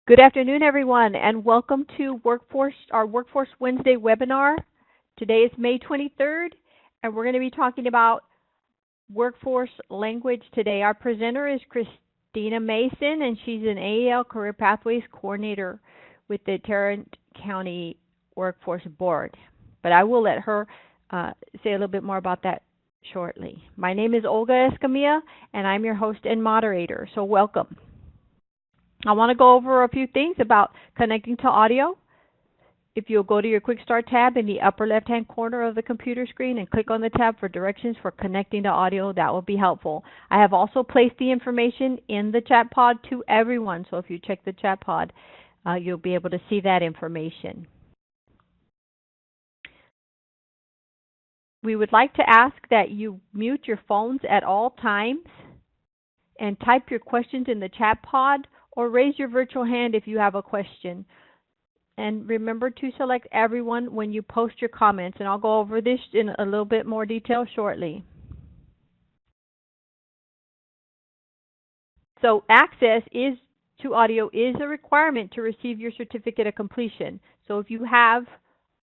Good afternoon, everyone, and welcome to our Workforce Wednesday webinar. Today is May 23rd, and we're going to be talking about workforce language today. Our presenter is Christina Mason, and she's an AEL Career Pathways Coordinator with the Tarrant County Workforce Board. But I will let her say a little bit more about that shortly. My name is Olga Escamilla, and I'm your host and moderator, so welcome. I want to go over a few things about connecting to audio. If you'll go to your Quick Start tab in the upper left-hand corner of the computer screen and click on the tab for directions for connecting to audio, that will be helpful. I have also placed the information in the chat pod to everyone, so if you check the chat pod, you'll be able to see that information. We would like to ask that you mute your phones at all times and type your questions in the chat pod, or raise your virtual hand if you have a question. And remember to select everyone when you post your comments, and I'll go over this in a little bit more detail shortly. So access to audio is a requirement to receive your certificate of completion. So if you have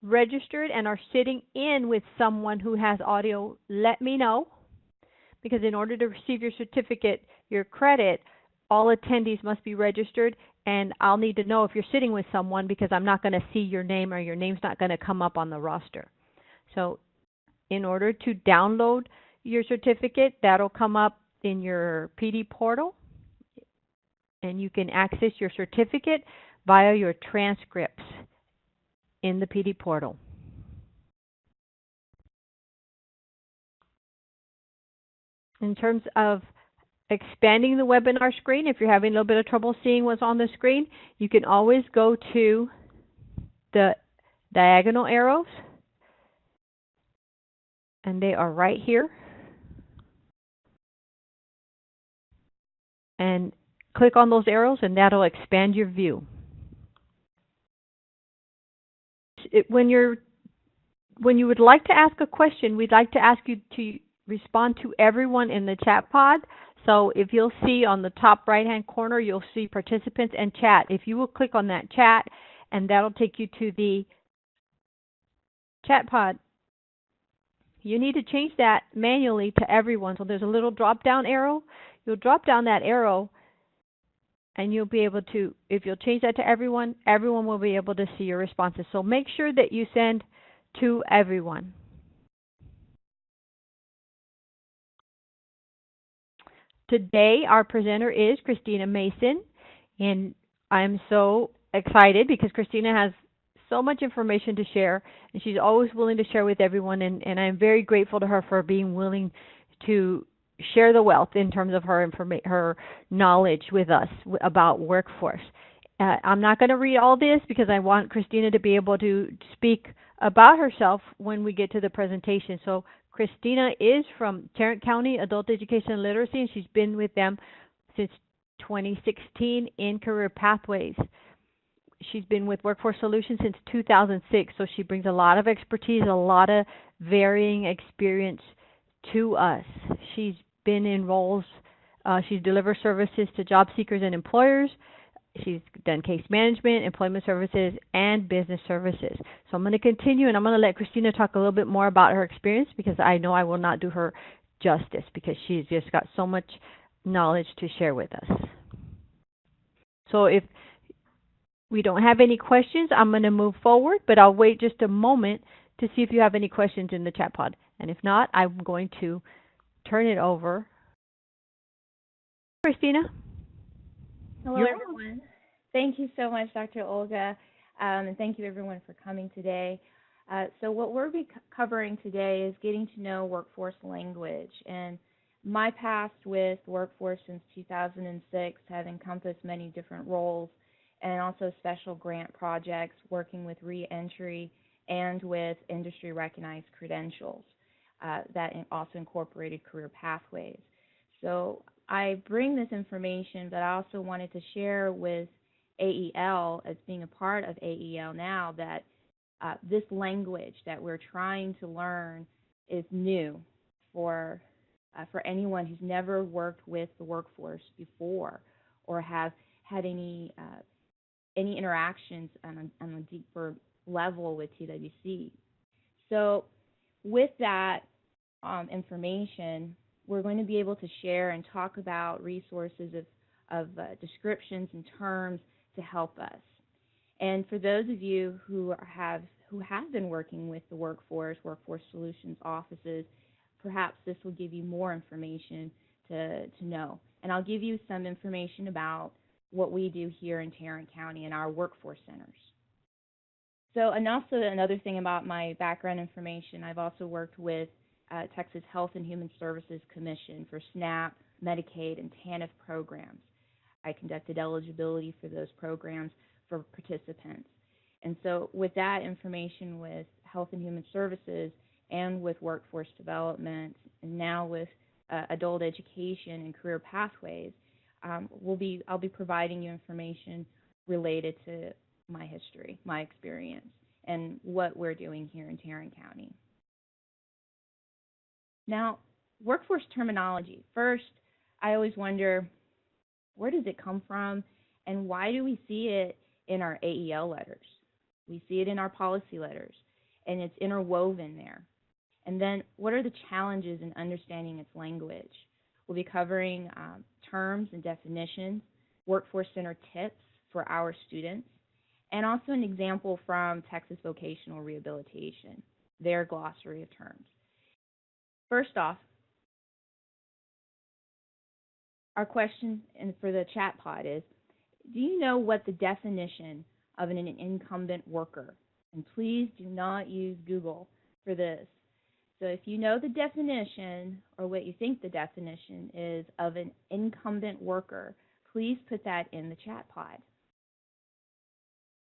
registered and are sitting in with someone who has audio, let me know, because in order to receive your certificate, your credit, all attendees must be registered, and I'll need to know if you're sitting with someone because I'm not going to see your name, or your name's not going to come up on the roster. So in order to download your certificate, that'll come up in your PD portal, and you can access your certificate via your transcripts in the PD portal. In terms of expanding the webinar screen, if you're having a little bit of trouble seeing what's on the screen, you can always go to the diagonal arrows, and they are right here, and click on those arrows, and that'll expand your view. When you would like to ask a question, we'd like to ask you to respond to everyone in the chat pod. So if you'll see on the top right-hand corner, you'll see participants and chat. If you will click on that chat, and that'll take you to the chat pod. You need to change that manually to everyone. So there's a little drop-down arrow. You'll drop down that arrow, and you'll be able to, if you'll change that to everyone, everyone will be able to see your responses. So make sure that you send to everyone. Today, our presenter is Christina Mason, and I'm so excited because Christina has so much information to share, and she's always willing to share with everyone, and I'm very grateful to her for being willing to share the wealth in terms of her knowledge with us about workforce. I'm not going to read all this because I want Christina to be able to speak about herself when we get to the presentation. So Christina is from Tarrant County Adult Education and Literacy, and she's been with them since 2016 in Career Pathways. She's been with Workforce Solutions since 2006, so she brings a lot of expertise, a lot of varying experience to us. She's been in roles, she's delivered services to job seekers and employers. She's done case management, employment services, and business services. So I'm going to continue, and I'm going to let Christina talk a little bit more about her experience, because I know I will not do her justice because she's just got so much knowledge to share with us. So if we don't have any questions, I'm going to move forward, but I'll wait just a moment to see if you have any questions in the chat pod. And if not, I'm going to turn it over. Christina? Hello, everyone. Thank you so much, Dr. Olga, and thank you, everyone, for coming today. So what we'll be covering today is getting to know workforce language. And my past with workforce since 2006 have encompassed many different roles, and also special grant projects working with re-entry and with industry-recognized credentials that also incorporated career pathways. So I bring this information, but I also wanted to share with AEL, as being a part of AEL now, that this language that we're trying to learn is new for anyone who's never worked with the workforce before, or have had any any interactions on a deeper level with TWC. So with that information, we're going to be able to share and talk about resources of descriptions and terms to help us. And for those of you who have been working with the workforce solutions offices, perhaps this will give you more information to know. And I'll give you some information about what we do here in Tarrant County in our workforce centers. So, and also another thing about my background information, I've also worked with Texas Health and Human Services Commission for SNAP, Medicaid, and TANF programs. I conducted eligibility for those programs for participants. And so with that information with Health and Human Services and with workforce development, and now with adult education and career pathways, I'll be providing you information related to my history, my experience, and what we're doing here in Tarrant County. Now, workforce terminology. First, I always wonder, where does it come from, and why do we see it in our AEL letters? We see it in our policy letters, and it's interwoven there. And then, what are the challenges in understanding its language? We'll be covering terms and definitions, workforce center tips for our students, and also an example from Texas Vocational Rehabilitation, their glossary of terms. First off, our question for the chat pod is, do you know what the definition of an incumbent worker? And please do not use Google for this. So if you know the definition, or what you think the definition is of an incumbent worker, please put that in the chat pod.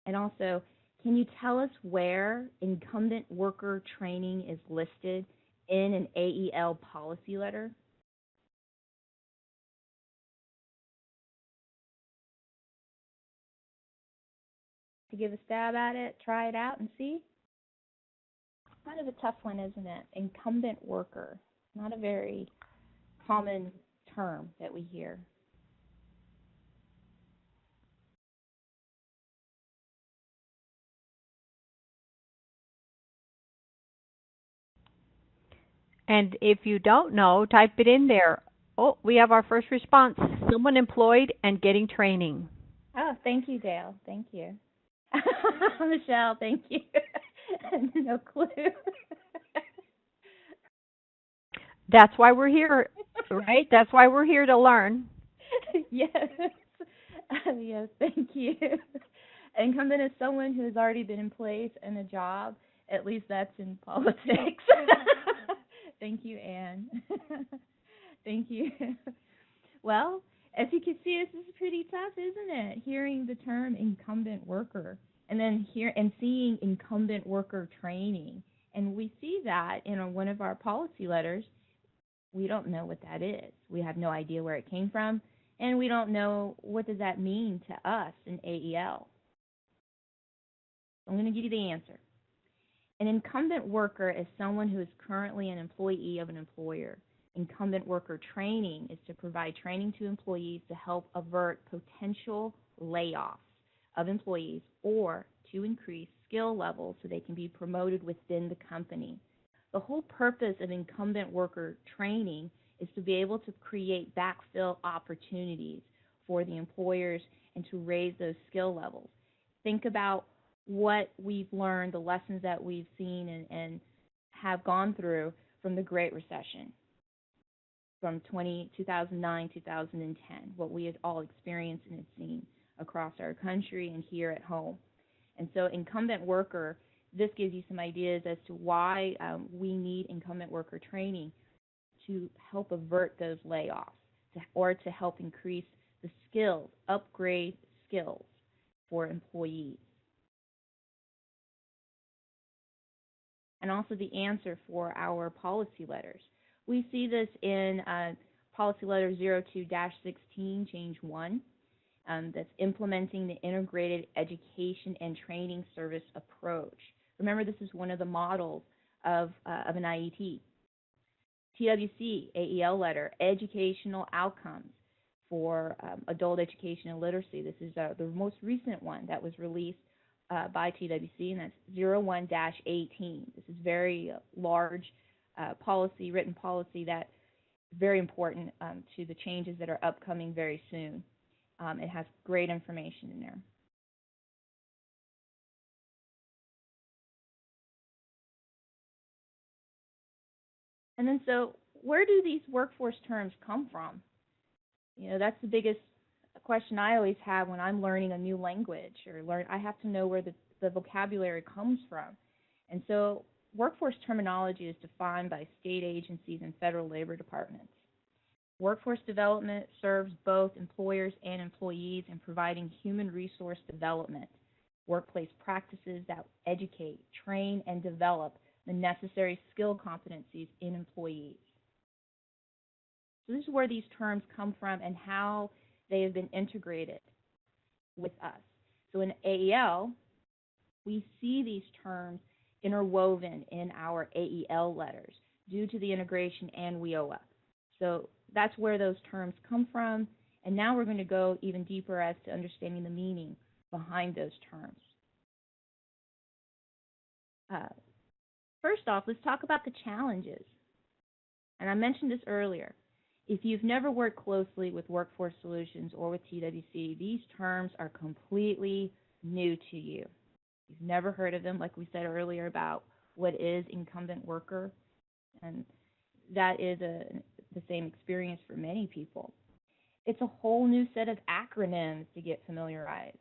And also, can you tell us where incumbent worker training is listed in an AEL policy letter? To give a stab at it, try it out and see. Kind of a tough one, isn't it? Incumbent worker. Not a very common term that we hear. And if you don't know, type it in there. Oh, we have our first response. Someone employed and getting training. Oh, thank you, Dale. Thank you. Michelle, thank you. No clue. That's why we're here, right? That's why we're here to learn. Yes. Yes, thank you. Incumbent is someone who has already been in place in a job. At least that's in politics. Thank you, Anne. Thank you. Well, as you can see, this is pretty tough, isn't it? Hearing the term incumbent worker, and then seeing incumbent worker training. And we see that in one of our policy letters. We don't know what that is. We have no idea where it came from, and we don't know what does that mean to us in AEL. I'm going to give you the answer. An incumbent worker is someone who is currently an employee of an employer. Incumbent worker training is to provide training to employees to help avert potential layoffs of employees or to increase skill levels so they can be promoted within the company. The whole purpose of incumbent worker training is to be able to create backfill opportunities for the employers and to raise those skill levels. Think about what we've learned, the lessons that we've seen and have gone through from the Great Recession, from 2009, 2010, what we had all experienced and had seen across our country and here at home. And so incumbent worker, this gives you some ideas as to why we need incumbent worker training to help avert those layoffs or to help increase the skills, upgrade skills for employees. And also the answer for our policy letters. We see this in Policy Letter 02-16, Change 1, that's implementing the integrated education and training service approach. Remember, this is one of the models of an IET. TWC, AEL letter, educational outcomes. for adult education and literacy. This is the most recent one that was released by TWC, and that's 01-18. This is very large policy, written policy that is very important to the changes that are upcoming very soon. It has great information in there. And then so where do these workforce terms come from? You know, that's the biggest question I always have when I'm learning a new language or I have to know where the vocabulary comes from. And so workforce terminology is defined by state agencies and federal labor departments. Workforce development serves both employers and employees in providing human resource development, workplace practices that educate, train, and develop the necessary skill competencies in employees. So this is where these terms come from and how they have been integrated with us. So in AEL, we see these terms interwoven in our AEL letters due to the integration and WIOA. So that's where those terms come from. And now we're going to go even deeper as to understanding the meaning behind those terms. First off, let's talk about the challenges. And I mentioned this earlier. If you've never worked closely with Workforce Solutions or with TWC, these terms are completely new to you. You've never heard of them, like we said earlier about what is incumbent worker, and that is the same experience for many people. It's a whole new set of acronyms to get familiarized.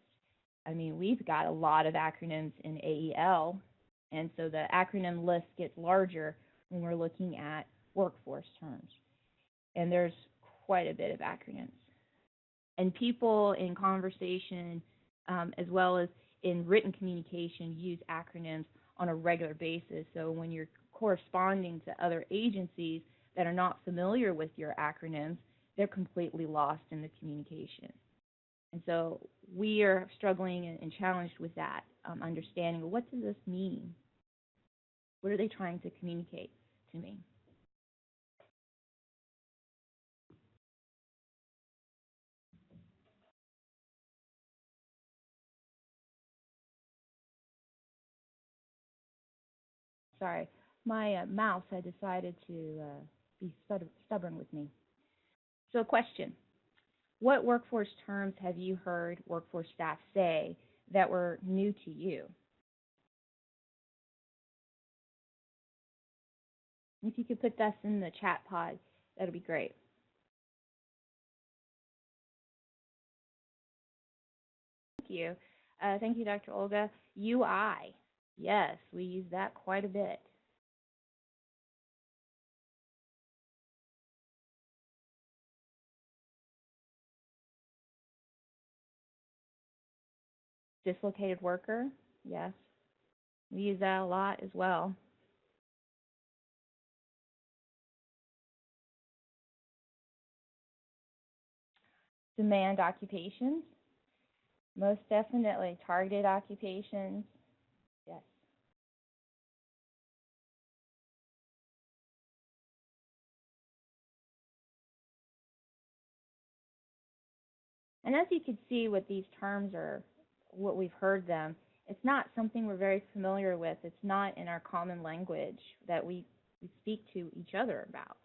I mean, we've got a lot of acronyms in AEL, and so the acronym list gets larger when we're looking at workforce terms. And there's quite a bit of acronyms. And people in conversation, as well as in written communication, use acronyms on a regular basis. So when you're corresponding to other agencies that are not familiar with your acronyms, they're completely lost in the communication. And so we are struggling and challenged with that, understanding, well, what does this mean? What are they trying to communicate to me? Sorry, my mouse had decided to be stubborn with me. So a question. What workforce terms have you heard workforce staff say that were new to you? If you could put that in the chat pod, that would be great. Thank you. Thank you, Dr. Olga. UI. Yes, we use that quite a bit. Dislocated worker. Yes, we use that a lot as well. Demand occupations. Most definitely. Targeted occupations. Yes. And as you can see with these terms or what we've heard them, it's not something we're very familiar with. It's not in our common language that we speak to each other about.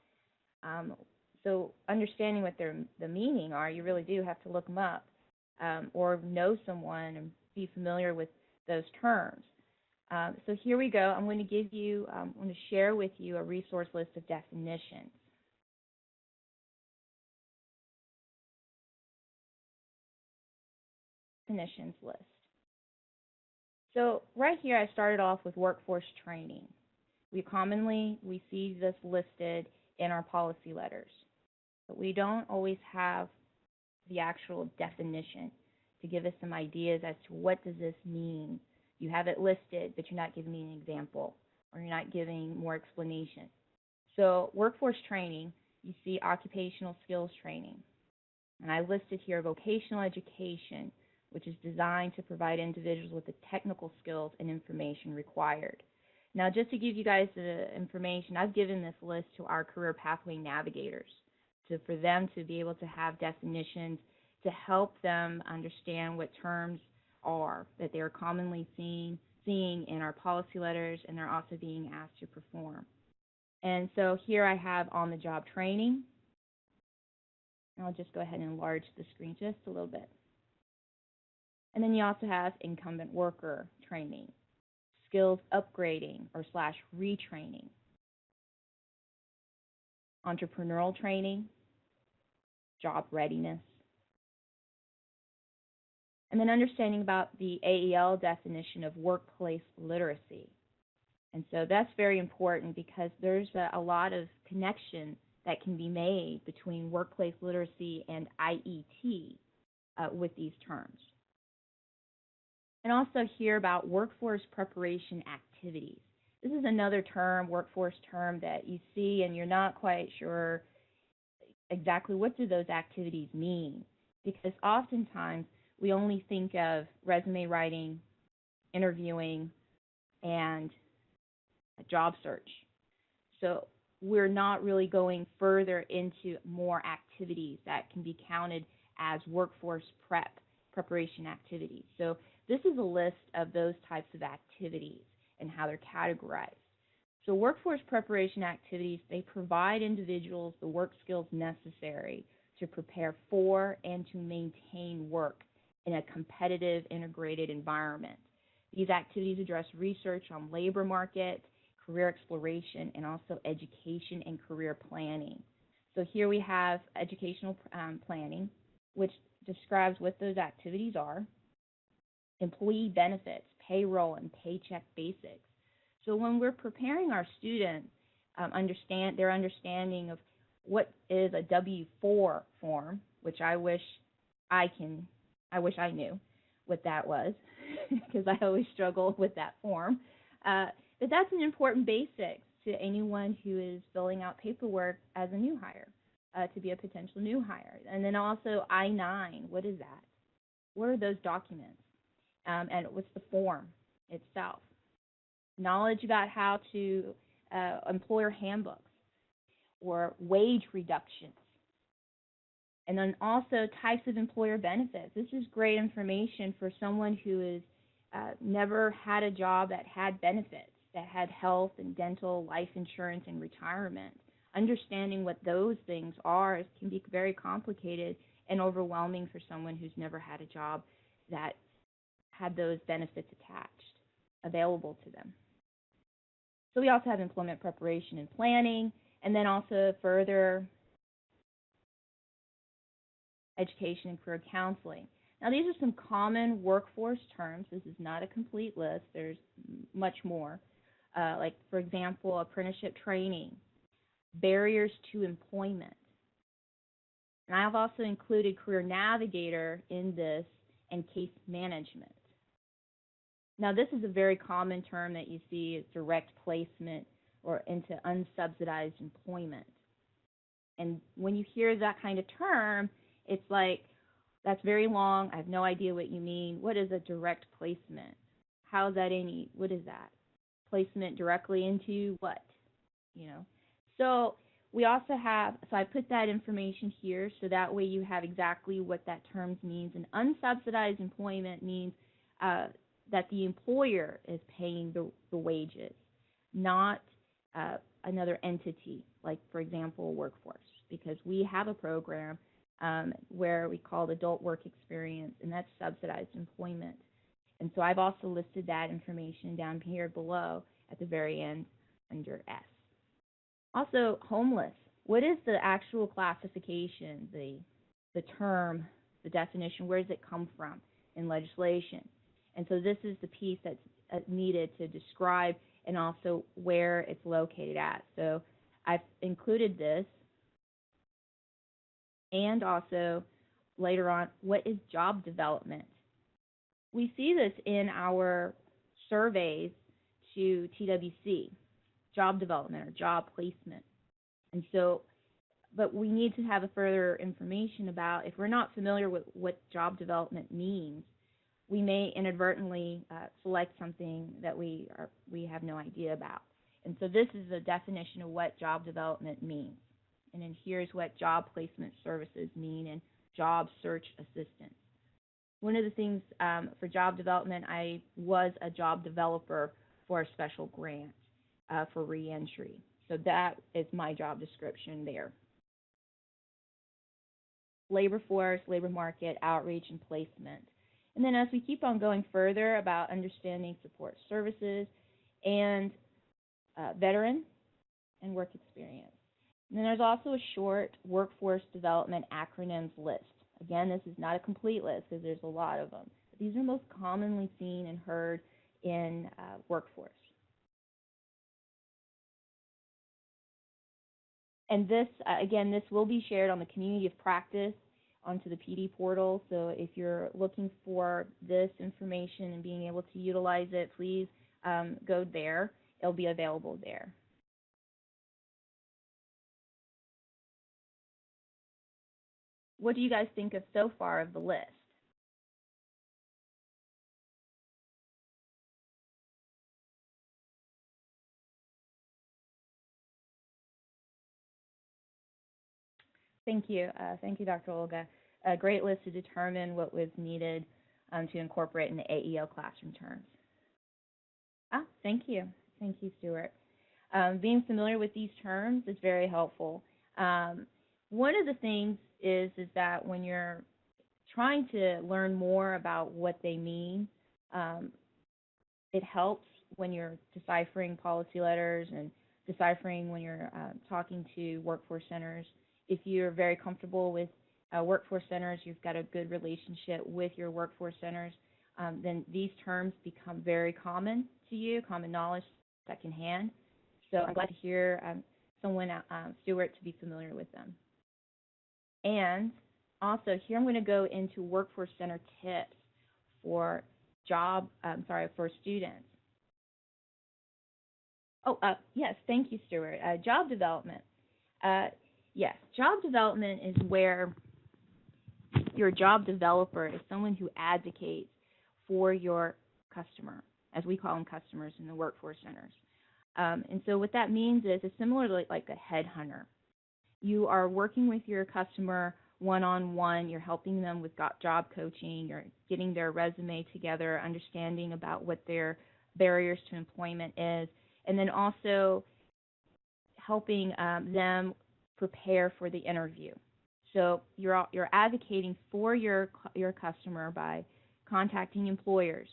So understanding what the meaning are, you really do have to look them up or know someone and be familiar with those terms. So here we go. I'm going to give you, I'm going to share with you a resource list of definitions. Definitions list. So right here, I started off with workforce training. We see this listed in our policy letters, but we don't always have the actual definition to give us some ideas as to what does this mean. You have it listed, but you're not giving me an example, or you're not giving more explanation. So workforce training, you see occupational skills training. And I listed here vocational education, which is designed to provide individuals with the technical skills and information required. Now, just to give you guys the information, I've given this list to our career pathway navigators for them to be able to have definitions to help them understand what terms are that they are commonly seeing in our policy letters, and they're also being asked to perform. And so here I have on-the-job training. And I'll just go ahead and enlarge the screen just a little bit. And then you also have incumbent worker training, skills upgrading or / retraining, entrepreneurial training, job readiness, and then understanding about the AEL definition of workplace literacy. And so that's very important because there's a lot of connection that can be made between workplace literacy and IET with these terms. And also hear about workforce preparation activities. This is another term, workforce term, that you see and you're not quite sure exactly what do those activities mean, because oftentimes we only think of resume writing, interviewing, and a job search. So we're not really going further into more activities that can be counted as workforce preparation activities. So this is a list of those types of activities and how they're categorized. So workforce preparation activities, they provide individuals the work skills necessary to prepare for and to maintain work in a competitive, integrated environment. These activities address research on labor market, career exploration, and also education and career planning. So here we have educational planning, which describes what those activities are, employee benefits, payroll, and paycheck basics. So when we're preparing our students, their understanding of what is a W-4 form, which I wish I knew what that was, because I always struggle with that form. But that's an important basic to anyone who is filling out paperwork as a new hire, to be a potential new hire. And then also I-9, what is that? What are those documents? And what's the form itself? Knowledge about how to employer handbooks or wage reductions. And then also types of employer benefits. This is great information for someone who has never had a job that had benefits, that had health and dental, life insurance, and retirement. Understanding what those things are can be very complicated and overwhelming for someone who's never had a job that had those benefits attached, available to them. So we also have employment preparation and planning, and then also further education and career counseling. Now, these are some common workforce terms. This is not a complete list. There's much more. Like, for example, apprenticeship training, barriers to employment. And I've also included career navigator in this and case management. Now, this is a very common term that you see is direct placement or into unsubsidized employment. And when you hear that kind of term, it's like, that's very long. I have no idea what you mean. What is a direct placement? How is that what is that? Placement directly into what? So we also have, so I put that information here so that way you have exactly what that term means. And unsubsidized employment means that the employer is paying the wages, not another entity, like, for example, workforce, because we have a program where we call it adult work experience, and that's subsidized employment. And so I've also listed that information down here below at the very end under S. Also, homeless. What is the actual classification, the term, the definition? Where does it come from in legislation? And so this is the piece that's needed to describe and also where it's located at. So I've included this. And also, later on, what is job development? We see this in our surveys to TWC, job development or job placement. And so, but we need to have a further information about, if we're not familiar with what job development means, we may inadvertently select something that we have no idea about. And so this is a definition of what job development means. And then here's what job placement services mean and job search assistance. One of the things for job development, I was a job developer for a special grant for reentry. So that is my job description there. Labor force, labor market, outreach, and placement. And then as we keep on going further about understanding support services and veteran and work experience. And then there's also a short workforce development acronyms list. Again, this is not a complete list because there's a lot of them. But these are most commonly seen and heard in workforce. And this, again, this will be shared on the Community of Practice onto the PD portal. So if you're looking for this information and being able to utilize it, please go there. It'll be available there. What do you guys think of so far of the list? Thank you. Thank you, Dr. Olga. A great list to determine what was needed to incorporate in the AEL classroom terms. Thank you. Thank you, Stuart. Being familiar with these terms is very helpful. One of the things is that when you're trying to learn more about what they mean, it helps when you're deciphering policy letters and deciphering when you're talking to workforce centers. If you're very comfortable with workforce centers, you've got a good relationship with your workforce centers, then these terms become very common to you, common knowledge, secondhand. So I'm glad to hear someone, Stuart, to be familiar with them. And also here I'm going to go into workforce center tips for for students. Yes, thank you, Stuart. Job development. Yes, job development is where your job developer is someone who advocates for your customer, as we call them customers in the workforce centers. And so what that means is it's similar to like a headhunter. You are working with your customer one-on-one. You're helping them with job coaching. You're getting their resume together, understanding about what their barriers to employment is, and then also helping them prepare for the interview. So you're advocating for your customer by contacting employers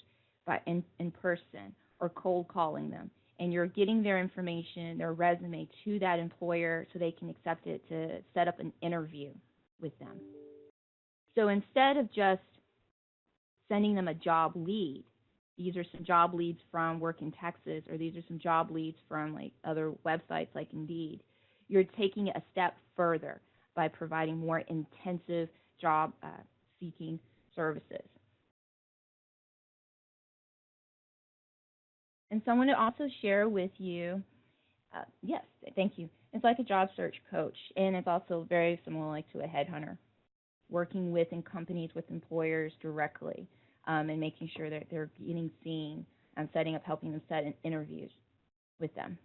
in person or cold calling them, and you're getting their information, their resume to that employer so they can accept it to set up an interview with them. So instead of just sending them a job lead, these are some job leads from Work in Texas, or these are some job leads from like other websites like Indeed, you're taking it a step further by providing more intensive job seeking services. And so I want to also share with you, yes, thank you. It's like a job search coach, and it's also very similar like to a headhunter, working with in companies with employers directly and making sure that they're getting seen and helping them set interviews with them.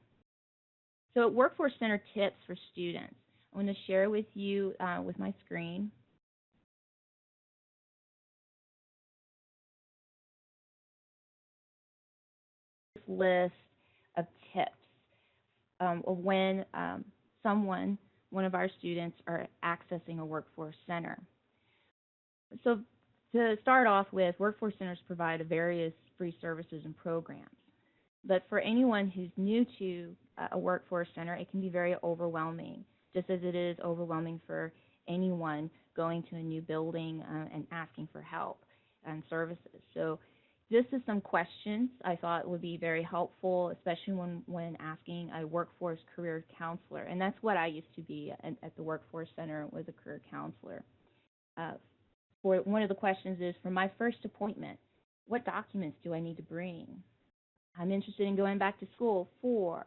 So workforce center tips for students. I want to share with you with my screen. This list of tips of when one of our students are accessing a workforce center. So to start off with, workforce centers provide various free services and programs. But for anyone who's new to a workforce center, it can be very overwhelming, just as it is overwhelming for anyone going to a new building and asking for help and services. So this is some questions I thought would be very helpful, especially when asking a workforce career counselor. And that's what I used to be at the workforce center, was a career counselor. For one of the questions is, for my first appointment, what documents do I need to bring? I'm interested in going back to school for,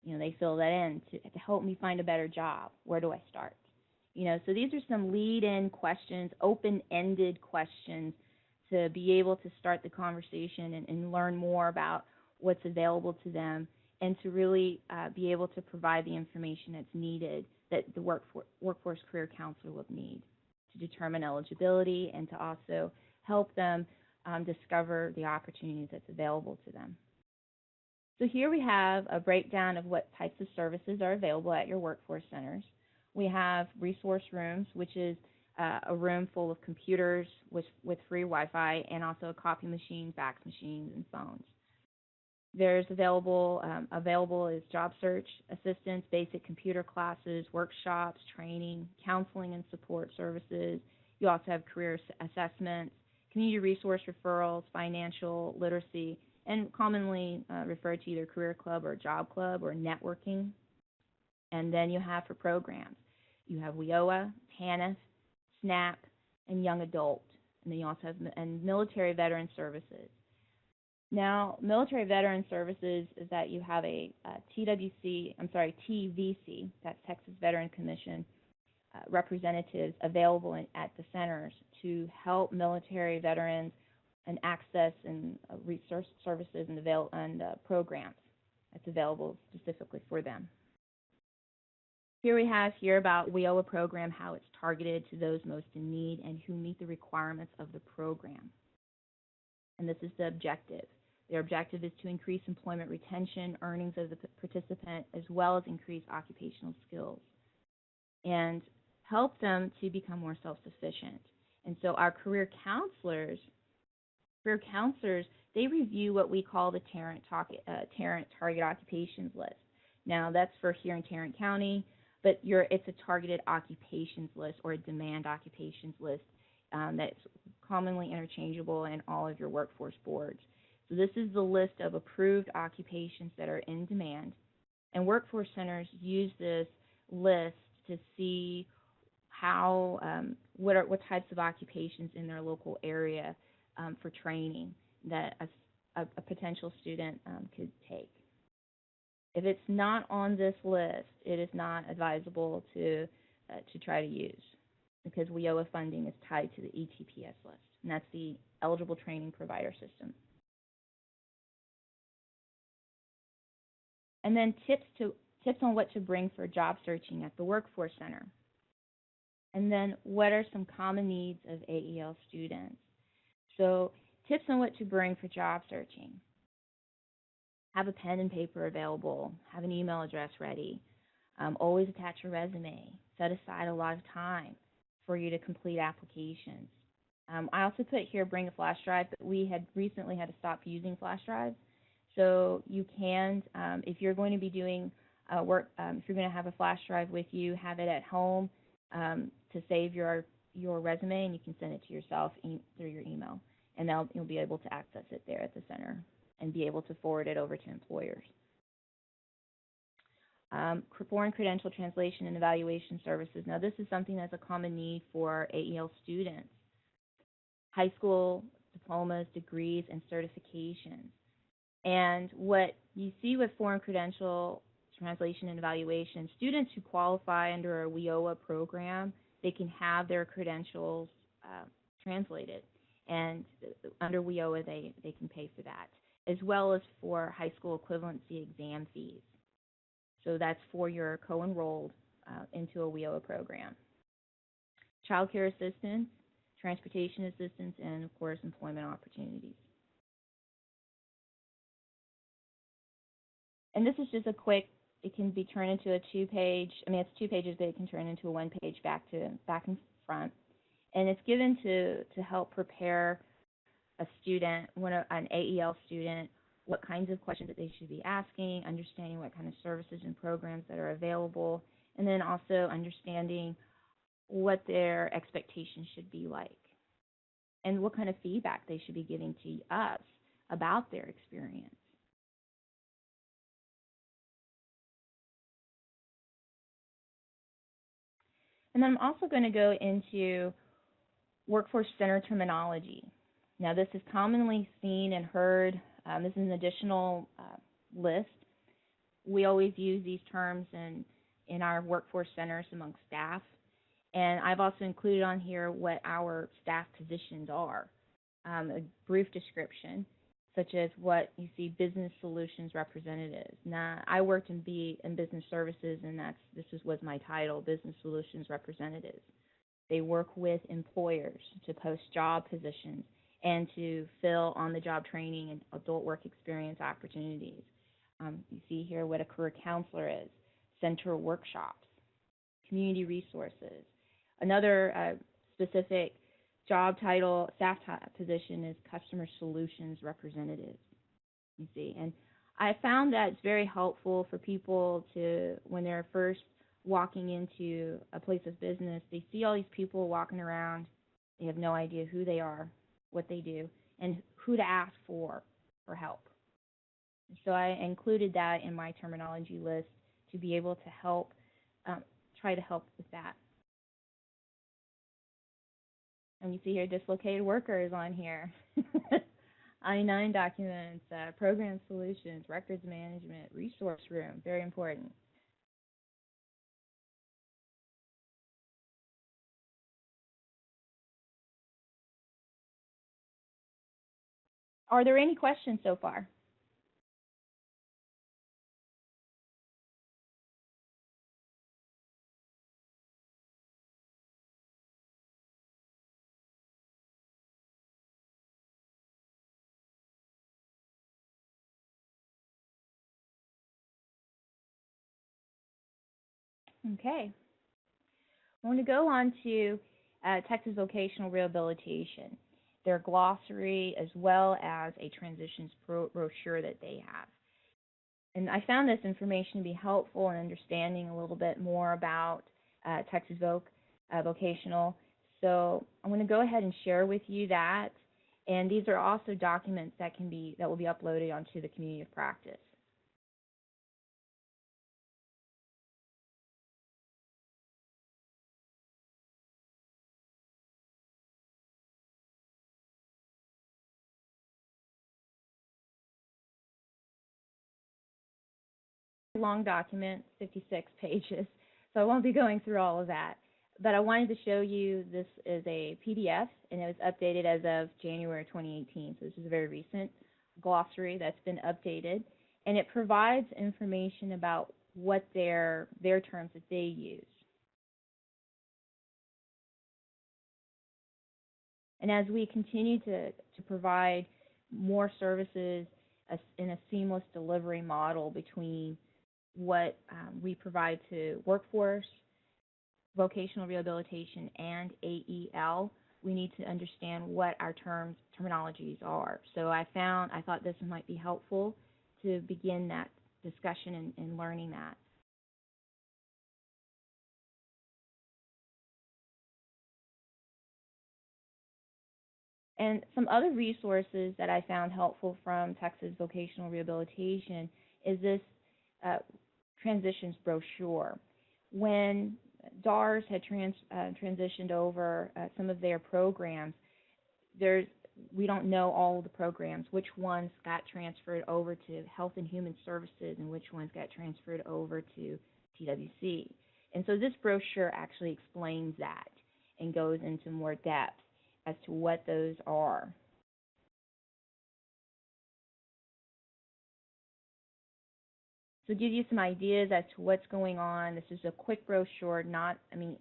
they fill that in to help me find a better job. Where do I start? So these are some lead-in questions, open-ended questions to be able to start the conversation and learn more about what's available to them, and to really be able to provide the information that's needed that the workforce career counselor will need to determine eligibility and to also help them discover the opportunities that's available to them. So here we have a breakdown of what types of services are available at your workforce centers. We have resource rooms, which is a room full of computers with free Wi-Fi and also a copy machine, fax machines, and phones. There's available is job search assistance, basic computer classes, workshops, training, counseling and support services. You also have career assessments, community resource referrals, financial literacy, and commonly referred to either career club or job club or networking. And then you have for programs, you have WIOA, TANF, SNAP, and young adult. And then you also have military veteran services. Now, military veteran services is that you have a TVC, that's Texas Veteran Commission, representatives available at the centers to help military veterans and access and resource services and programs that's available specifically for them. Here we have about WIOA program, how it's targeted to those most in need and who meet the requirements of the program. And this is the objective. Their objective is to increase employment retention, earnings of the participant, as well as increase occupational skills and help them to become more self-sufficient. And so our career counselors, they review what we call the Tarrant Target Occupations List. Now, that's for here in Tarrant County, but it's a targeted occupations list or a demand occupations list that's commonly interchangeable in all of your workforce boards. So this is the list of approved occupations that are in demand, and workforce centers use this list to see how what types of occupations in their local area for training that a potential student could take. If it's not on this list, it is not advisable to try to use, because WIOA funding is tied to the ETPS list, and that's the Eligible Training Provider System. And then tips on what to bring for job searching at the workforce center. And then what are some common needs of AEL students? So tips on what to bring for job searching. Have a pen and paper available. Have an email address ready. Always attach a resume. Set aside a lot of time for you to complete applications. I also put here bring a flash drive, but we had recently had to stop using flash drives. So you can, if you're going to be doing work, if you're going to have a flash drive with you, have it at home to save your resume, and you can send it to yourself through your email, and you'll be able to access it there at the center and be able to forward it over to employers. Foreign credential translation and evaluation services. Now, this is something that's a common need for AEL students. High school diplomas, degrees, and certifications. And what you see with foreign credential translation and evaluation, students who qualify under a WIOA program, they can have their credentials translated. And under WIOA, they can pay for that, as well as for high school equivalency exam fees. So that's for your co-enrolled into a WIOA program. Child care assistance, transportation assistance, and, of course, employment opportunities. And this is just a quick, it can be turned into a two-page, it's 2 pages, but it can turn into a 1-page back and front. And it's given to help prepare a student, an AEL student, what kinds of questions that they should be asking, understanding what kind of services and programs that are available, and then also understanding what their expectations should be like and what kind of feedback they should be giving to us about their experience. And then I'm also going to go into workforce center terminology. Now, this is commonly seen and heard. This is an additional list. We always use these terms in our workforce centers among staff. And I've also included on here what our staff positions are, a brief description. such as what you see business solutions representatives. Now, I worked in business services, and this was my title, business solutions representatives. They work with employers to post job positions and to fill on-the-job training and adult work experience opportunities. You see here what a career counselor is, center workshops, community resources. Another specific job title, staff position is customer solutions representative. You see, and I found that it's very helpful for people to, when they're first walking into a place of business, they see all these people walking around. They have no idea who they are, what they do, and who to ask for help. So I included that in my terminology list to be able to help, try to help with that. And you see here, dislocated workers on here. I-9 documents, program solutions, records management, resource room, very important. Are there any questions so far? Okay. I want to go on to Texas Vocational Rehabilitation, their glossary, as well as a transitions brochure that they have. And I found this information to be helpful in understanding a little bit more about Texas Vocational. So I'm going to go ahead and share with you that. And these are also documents that will be uploaded onto the Community of Practice. Long document, 56 pages, so I won't be going through all of that. But I wanted to show you this is a PDF, and it was updated as of January 2018, so this is a very recent glossary that's been updated, and it provides information about what their terms that they use. And as we continue to provide more services in a seamless delivery model between what we provide to workforce, vocational rehabilitation, and AEL, we need to understand what our terminologies are. So I thought this might be helpful to begin that discussion and learning that. And some other resources that I found helpful from Texas Vocational Rehabilitation is this transitions brochure. When DARS had transitioned over some of their programs, we don't know all of the programs, which ones got transferred over to Health and Human Services and which ones got transferred over to TWC. And so this brochure actually explains that and goes into more depth as to what those are. So give you some ideas as to what's going on. This is a quick brochure, it's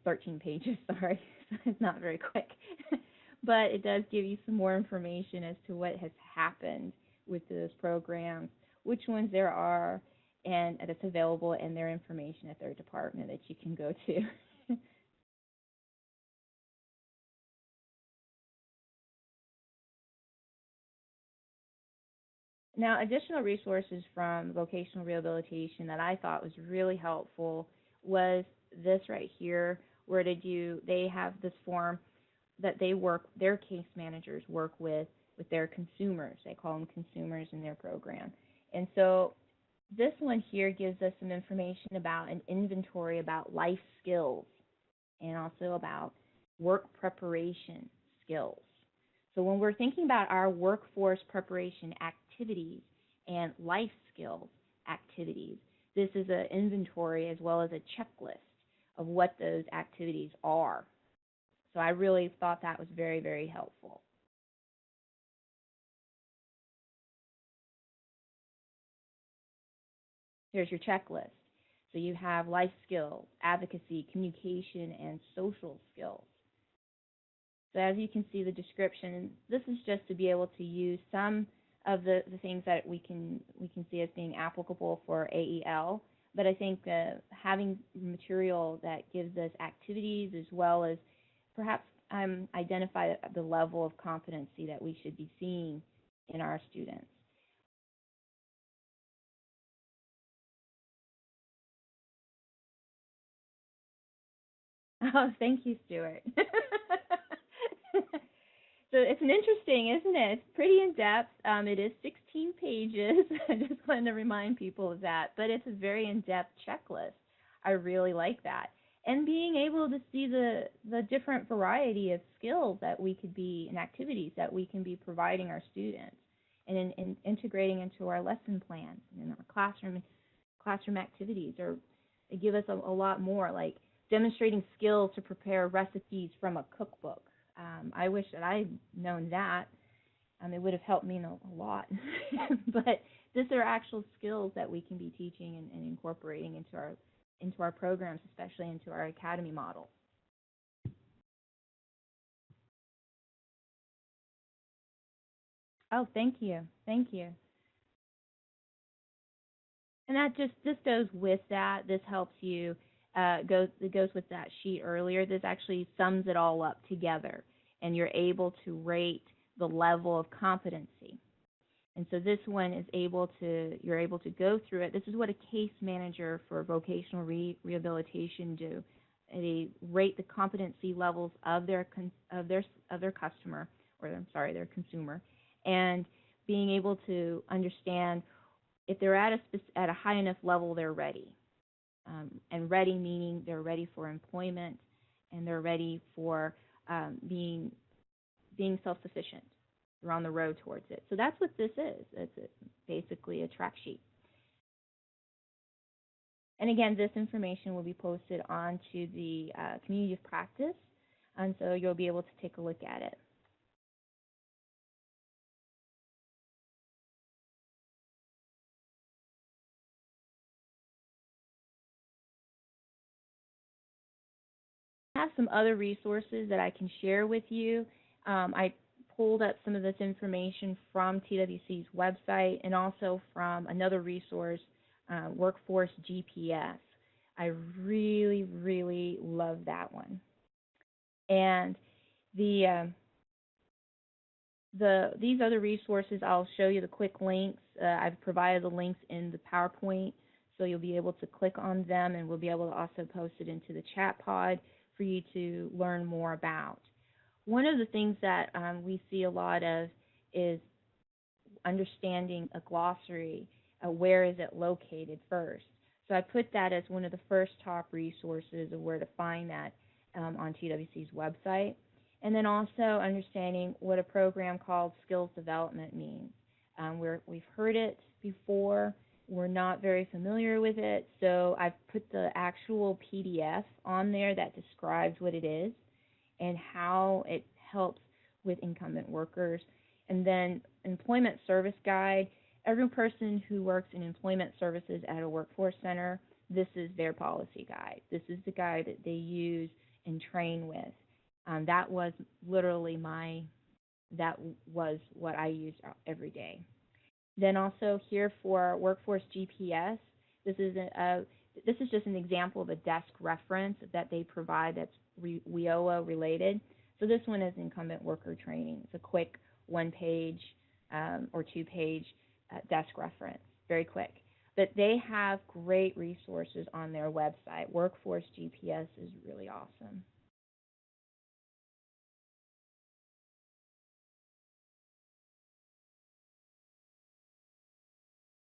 13 pages, sorry, it's not very quick. But it does give you some more information as to what has happened with those programs, which ones there are, and that's available, and their information at their department that you can go to. Now, additional resources from vocational rehabilitation that I thought was really helpful was this right here, where they have this form that their case managers work with their consumers. They call them consumers in their program. And so this one here gives us some information about an inventory about life skills and also about work preparation skills. So when we're thinking about our workforce preparation activities and life skills activities, this is an inventory as well as a checklist of what those activities are. So I really thought that was very, very helpful. Here's your checklist. So you have life skills, advocacy, communication, and social skills. So as you can see the description, this is just to be able to use some of the things that we can see as being applicable for AEL. But I think having material that gives us activities as well as perhaps identify the level of competency that we should be seeing in our students. Oh, thank you, Stuart. So it's an interesting, isn't it? It's pretty in-depth. It is 16 pages. I just wanted to remind people of that. But it's a very in-depth checklist. I really like that. And being able to see the different variety of skills that we could be and activities that we can be providing our students and in integrating into our lesson plans and in our classroom activities, or they give us a lot more, like demonstrating skills to prepare recipes from a cookbook. I wish that I'd known that. It would have helped me a lot. But these are actual skills that we can be teaching and incorporating into our programs, especially into our academy model. Oh, thank you. Thank you. And that this goes with that. This helps you it goes with that sheet earlier. This actually sums it all up together, and you're able to rate the level of competency. And so this one is you're able to go through it. This is what a case manager for vocational rehabilitation do. They rate the competency levels of their customer, or their consumer, and being able to understand if they're at a high enough level, they're ready. And ready meaning they're ready for employment and they're ready for being self-sufficient. They're on the road towards it. So that's what this is. It's basically a track sheet. And again, this information will be posted onto the community of practice, and so you'll be able to take a look at it. I have some other resources that I can share with you. I pulled up some of this information from TWC's website and also from another resource, Workforce GPS. I really, really love that one. And these other resources, I'll show you the quick links. I've provided the links in the PowerPoint, so you'll be able to click on them, and we'll be able to also post it into the chat pod for you to learn more about. One of the things that we see a lot of is understanding a glossary. Where is it located first? So I put that as one of the first top resources of where to find that on TWC's website. And then also understanding what a program called skills development means. We've heard it before. We're not very familiar with it, so I've put the actual PDF on there that describes what it is and how it helps with incumbent workers. And then employment service guide. Every person who works in employment services at a workforce center, this is their policy guide. This is the guide that they use and train with. That was literally that was what I used every day. Then also here for Workforce GPS, this is just an example of a desk reference that they provide that's WIOA related. So this one is incumbent worker training. It's a quick one-page or two-page desk reference, very quick. But they have great resources on their website. Workforce GPS is really awesome.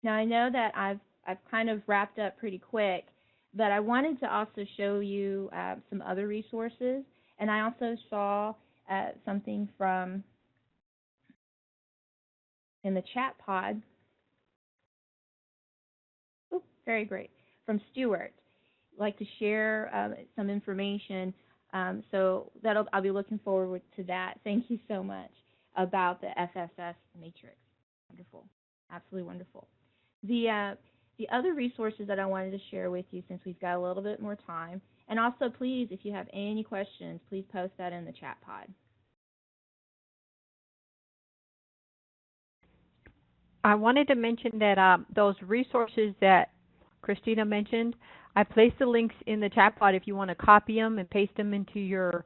Now I know that I've kind of wrapped up pretty quick, but I wanted to also show you some other resources, and I also saw something from in the chat pod. Oh, very great, from Stuart. I'd like to share some information, so I'll be looking forward to that. Thank you so much about the FSS matrix. Wonderful, absolutely wonderful. The other resources that I wanted to share with you, since we've got a little bit more time, and also please, if you have any questions, please post that in the chat pod. I wanted to mention that those resources that Christina mentioned, I placed the links in the chat pod if you want to copy them and paste them into your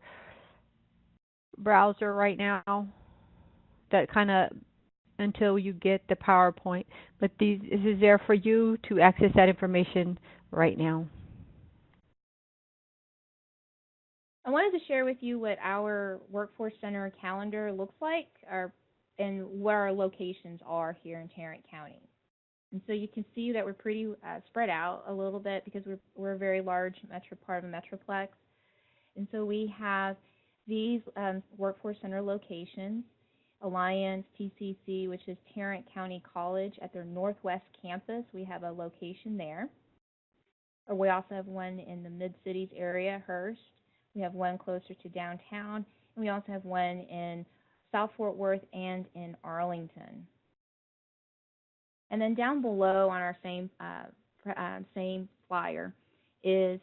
browser right now. That kind of until you get the PowerPoint. But this is there for you to access that information right now. I wanted to share with you what our Workforce Center calendar looks like and where our locations are here in Tarrant County. And so you can see that we're pretty spread out a little bit because we're a very large part of a metroplex. And so we have these Workforce Center locations: Alliance, TCC, which is Tarrant County College at their Northwest campus. We have a location there. Or we also have one in the Mid-Cities area, Hearst. We have one closer to downtown. And we also have one in South Fort Worth and in Arlington. And then down below on our same flyer is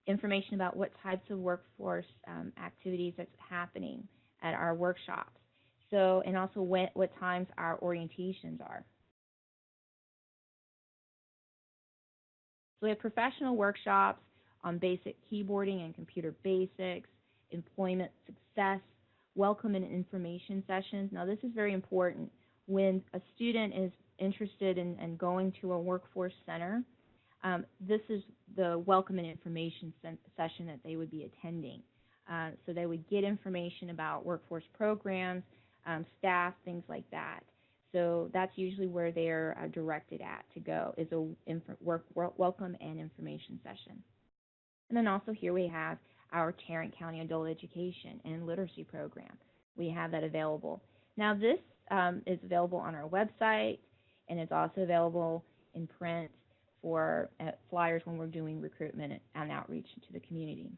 information about what types of workforce activities that's happening at our workshops. So, and also what times our orientations are. So we have professional workshops on basic keyboarding and computer basics, employment success, welcome and information sessions. Now this is very important. When a student is interested in going to a workforce center, this is the welcome and information session that they would be attending. So they would get information about workforce programs, staff, things like that. So that's usually where they're directed at to go, is a welcome and information session. And then also here we have our Tarrant County Adult Education and Literacy Program. We have that available. Now this is available on our website, and it's also available in print for flyers when we're doing recruitment and outreach to the community.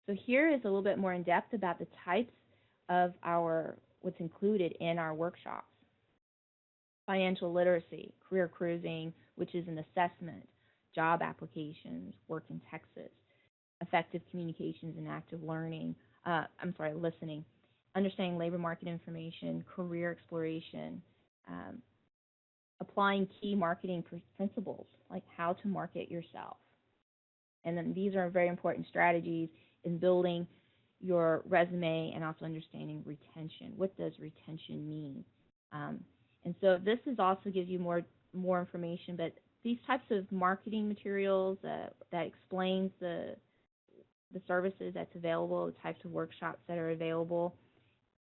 So here is a little bit more in depth about the types of what's included in our workshops. Financial literacy, career cruising, which is an assessment, job applications, work in Texas, effective communications and active listening, understanding labor market information, career exploration, applying key marketing principles, like how to market yourself. And then these are very important strategies in building your resume and also understanding retention. What does retention mean? And so this also gives you more information, but these types of marketing materials that explains the services that's available, the types of workshops that are available,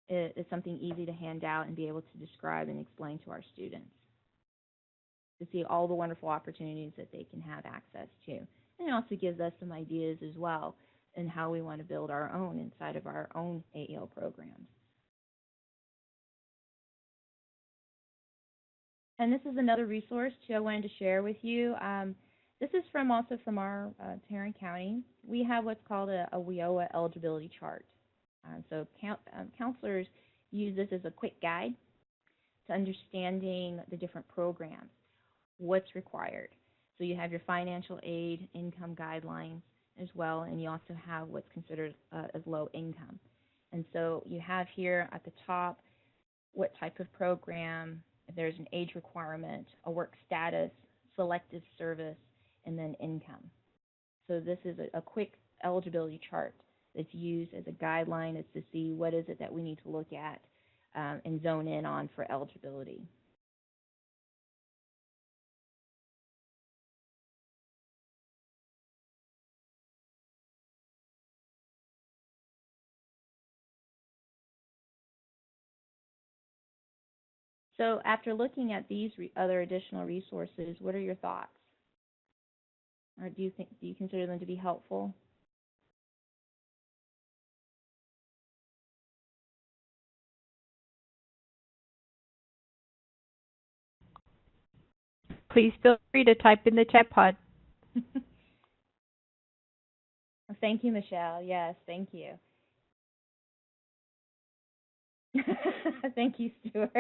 is something easy to hand out and be able to describe and explain to our students, to see all the wonderful opportunities that they can have access to. And it also gives us some ideas as well in how we want to build our own inside of our own AEL programs. And this is another resource too I wanted to share with you. This is also from our Tarrant County. We have what's called a WIOA eligibility chart. So counselors use this as a quick guide to understanding the different programs, what's required. So you have your financial aid, income guidelines as well, and you also have what's considered as low income. And so you have here at the top what type of program, if there's an age requirement, a work status, selective service, and then income. So this is a quick eligibility chart that's used as a guideline as to see what is it that we need to look at and zone in on for eligibility. So after looking at these other additional resources, what are your thoughts? Or do you consider them to be helpful? Please feel free to type in the chat pod. Thank you, Michelle. Yes, thank you. Thank you, Stuart.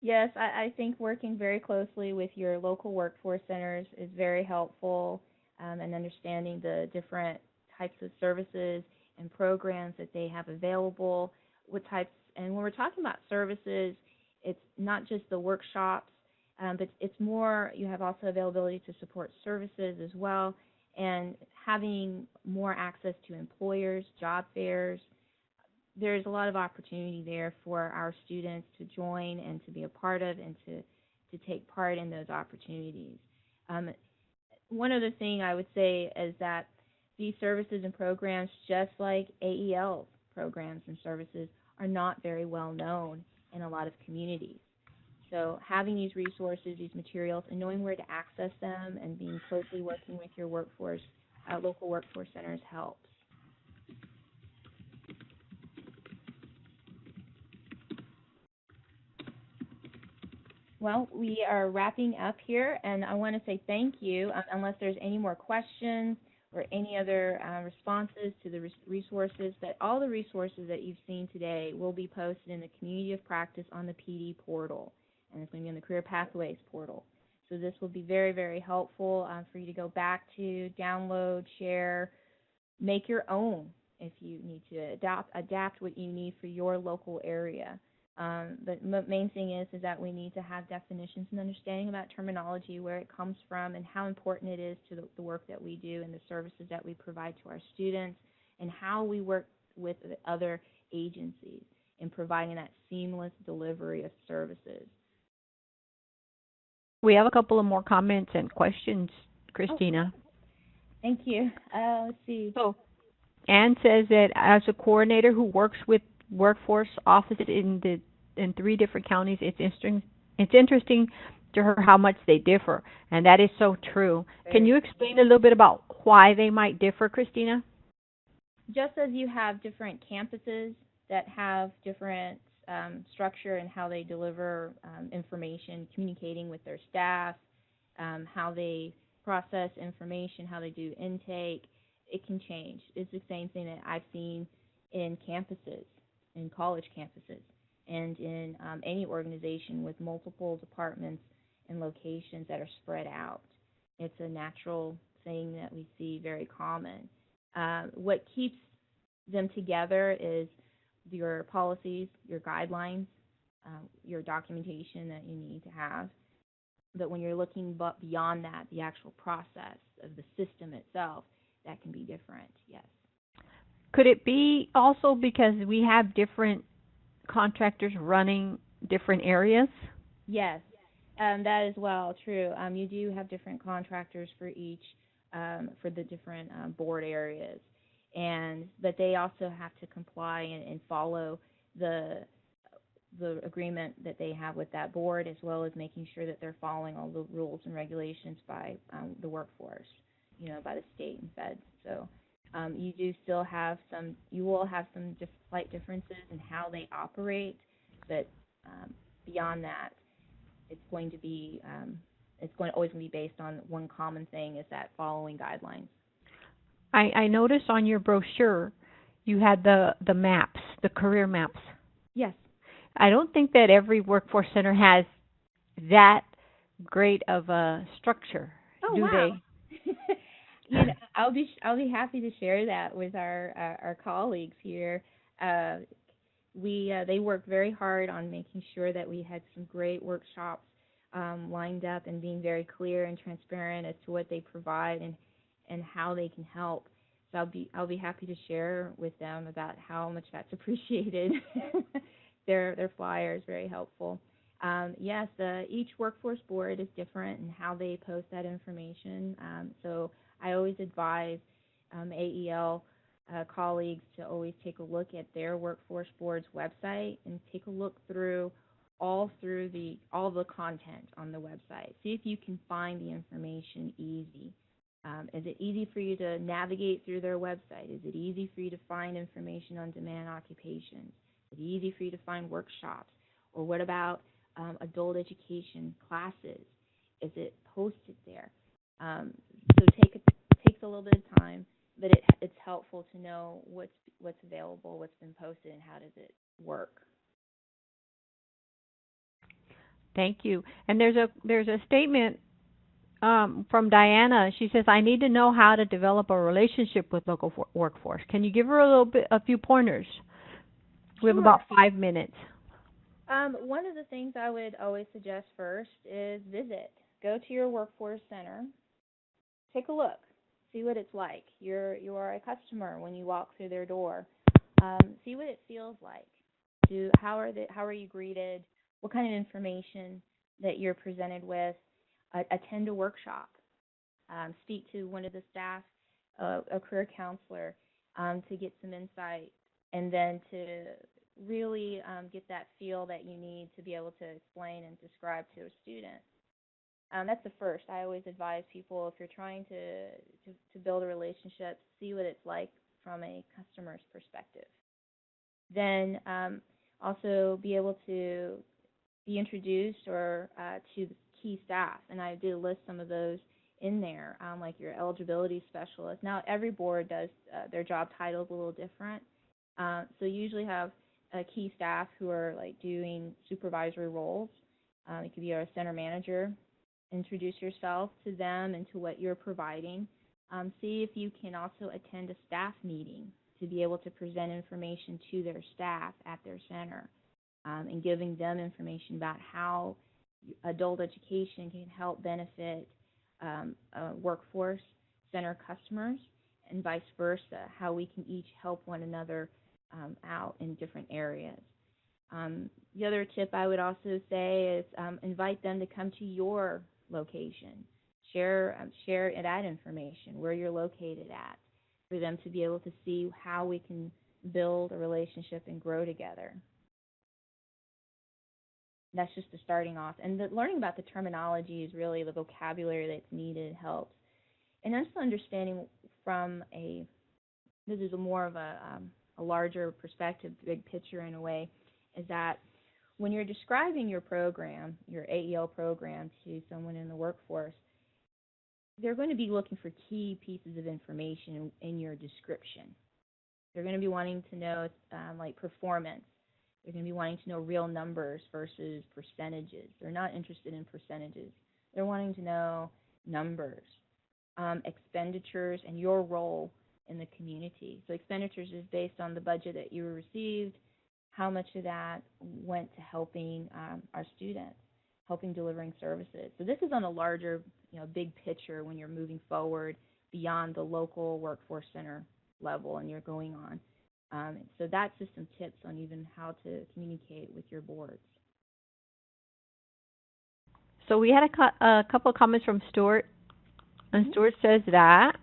Yes, I think working very closely with your local workforce centers is very helpful, and understanding the different types of services and programs that they have available, what types, and when we're talking about services, it's not just the workshops, but it's more, you have also availability to support services as well, and having more access to employers, job fairs, there's a lot of opportunity there for our students to join and to be a part of and to take part in those opportunities. Um, one other thing I would say is that these services and programs, just like AEL programs and services, are not very well known in a lot of communities. So having these resources, these materials, and knowing where to access them and being closely working with your workforce, local workforce centers helps. Well, we are wrapping up here, and I want to say thank you. Unless there's any more questions or any other responses to the resources, that all the resources that you've seen today will be posted in the Community of Practice on the PD portal, and it's going to be on the Career Pathways portal. So this will be very, very helpful for you to go back to, download, share, make your own if you need to adapt what you need for your local area. But main thing is that we need to have definitions and understanding about terminology, where it comes from, and how important it is to the work that we do and the services that we provide to our students, and how we work with the other agencies in providing that seamless delivery of services. We have a couple of more comments and questions, Christina. Oh, thank you. Let's see. So Anne says that as a coordinator who works with workforce offices in 3 different counties, it's interesting to her how much they differ, and that is so true. Can you explain a little bit about why they might differ, Christina? Just as you have different campuses that have different structure and how they deliver information, communicating with their staff, how they process information, how they do intake, it can change. It's the same thing that I've seen in campuses, in college campuses, and in any organization with multiple departments and locations that are spread out. It's a natural thing that we see very common. What keeps them together is your policies, your guidelines, your documentation that you need to have. But when you're looking beyond that, the actual process of the system itself, that can be different, yes. Could it be also because we have different contractors running different areas? Yes, that is well true. You do have different contractors for each, for the different board areas, but they also have to comply and follow the agreement that they have with that board, as well as making sure that they're following all the rules and regulations by the workforce, by the state and feds. So you do still have you will have some slight differences in how they operate, but beyond that, it's going to be always be based on one common thing, is that following guidelines. I noticed on your brochure you had the maps, the career maps. Yes. I don't think that every workforce center has that great of a structure. Oh, do wow. they? I'll be happy to share that with our colleagues here. They worked very hard on making sure that we had some great workshops lined up, and being very clear and transparent as to what they provide and how they can help. So I'll be happy to share with them about how much that's appreciated. Their flyer is very helpful. Yes, each workforce board is different in how they post that information. So I always advise AEL colleagues to always take a look at their workforce board's website and take a look through all the content on the website. See if you can find the information easy. Is it easy for you to navigate through their website? Is it easy for you to find information on demand occupations? Is it easy for you to find workshops? Or what about adult education classes? Is it posted there? So it takes a little bit of time, but it's helpful to know what's available, what's been posted, and how does it work. Thank you. And there's a statement from Diana. She says, "I need to know how to develop a relationship with local workforce." Can you give her a few pointers? We have Sure. about 5 minutes. One of the things I would always suggest first is visit. Go to your workforce center. Take a look. See what it's like. You are a customer when you walk through their door. See what it feels like. How are you greeted? What kind of information that you're presented with? Attend a workshop. Speak to one of the staff, a career counselor, to get some insight, and then to really get that feel that you need to be able to explain and describe to a student. That's the first. I always advise people, if you're trying to build a relationship, see what it's like from a customer's perspective. Then also be able to be introduced or to key staff, and I did list some of those in there, like your eligibility specialist. Now every board does their job titles a little different, so you usually have key staff who are like doing supervisory roles. It could be a center manager. Introduce yourself to them and to what you're providing. See if you can also attend a staff meeting to be able to present information to their staff at their center, and giving them information about how adult education can help benefit workforce center customers, and vice versa, how we can each help one another out in different areas. The other tip I would also say is invite them to come to your location. Share that information, where you're located at, for them to be able to see how we can build a relationship and grow together. That's just the starting off. And learning about the terminology is really the vocabulary that's needed helps. And also understanding from this is more of a larger perspective, big picture in a way, is that when you're describing your program, your AEL program, to someone in the workforce, they're going to be looking for key pieces of information in your description. They're going to be wanting to know like performance. They're going to be wanting to know real numbers versus percentages. They're not interested in percentages. They're wanting to know numbers, expenditures, and your role in the community. So expenditures is based on the budget that you received, how much of that went to helping our students, helping delivering services. So this is on a larger, big picture when you're moving forward beyond the local workforce center level and you're going on. So that's just some tips on even how to communicate with your boards. So we had a couple of comments from Stuart, and Stuart says that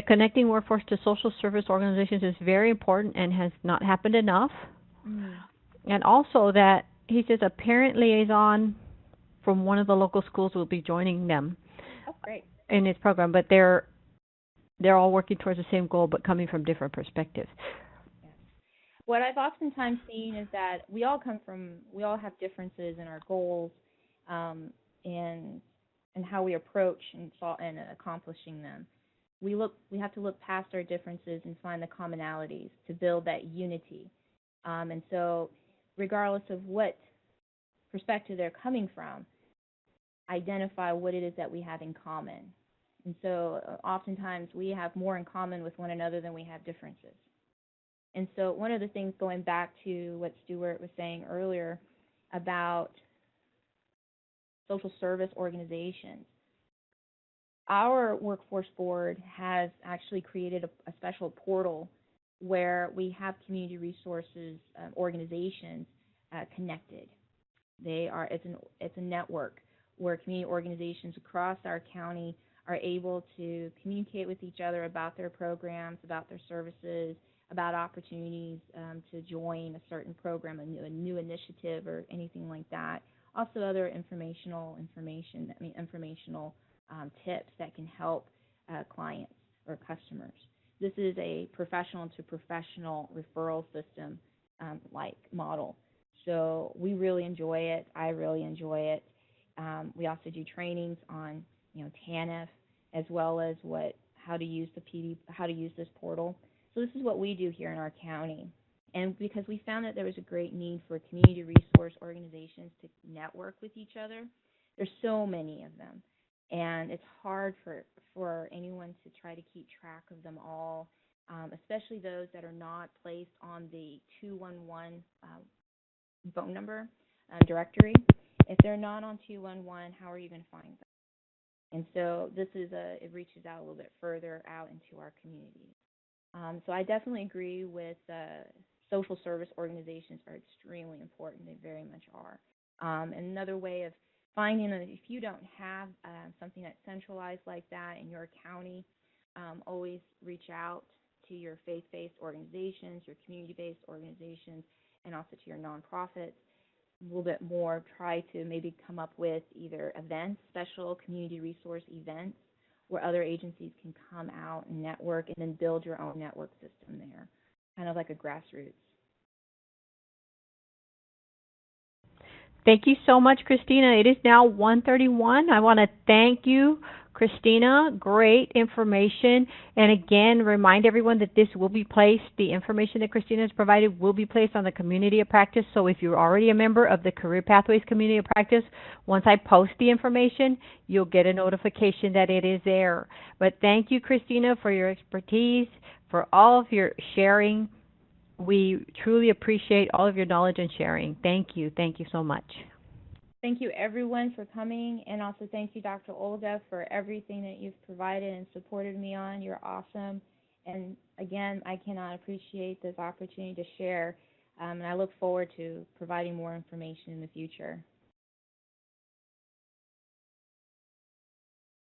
connecting workforce to social service organizations is very important and has not happened enough. And also that he says a parent liaison from one of the local schools will be joining them. Oh, great. In his program, but they're all working towards the same goal, but coming from different perspectives. Yes. What I've oftentimes seen is that we all have differences in our goals, and how we approach and accomplishing them. We have to look past our differences and find the commonalities to build that unity. And so, regardless of what perspective they're coming from, identify what it is that we have in common. And so oftentimes we have more in common with one another than we have differences. And so one of the things, going back to what Stuart was saying earlier about social service organizations, our workforce board has actually created a special portal where we have community resources organizations connected. It's a network where community organizations across our county are able to communicate with each other about their programs, about their services, about opportunities to join a certain program, a new initiative, or anything like that. Also, other informational tips that can help clients or customers. This is a professional-to-professional referral system like model. So we really enjoy it. I really enjoy it. We also do trainings on TANF, as well as how to use this portal. So this is what we do here in our county. And because we found that there was a great need for community resource organizations to network with each other. There's so many of them, and it's hard for anyone to try to keep track of them all, especially those that are not placed on the 211 phone number directory. If they're not on 211, how are you going to find them? And so it reaches out a little bit further out into our communities. So I definitely agree with social service organizations are extremely important. They very much are. And another way of finding that if you don't have something that's centralized like that in your county, always reach out to your faith-based organizations, your community-based organizations, and also to your nonprofits. A little bit more, try to maybe come up with either events, special community resource events, where other agencies can come out and network and then build your own network system there, kind of like a grassroots. Thank you so much, Christina. It is now 1:31. I want to thank you, Christina. Great information. And again, remind everyone that this will be placed, the information that Christina has provided will be placed on the Community of Practice. So if you're already a member of the Career Pathways Community of Practice, once I post the information, you'll get a notification that it is there. But thank you, Christina, for your expertise, for all of your sharing. We truly appreciate all of your knowledge and sharing. Thank you. Thank you so much. Thank you, everyone, for coming, and also thank you, Dr. Olga, for everything that you've provided and supported me on. You're awesome. And again, I cannot appreciate this opportunity to share, and I look forward to providing more information in the future.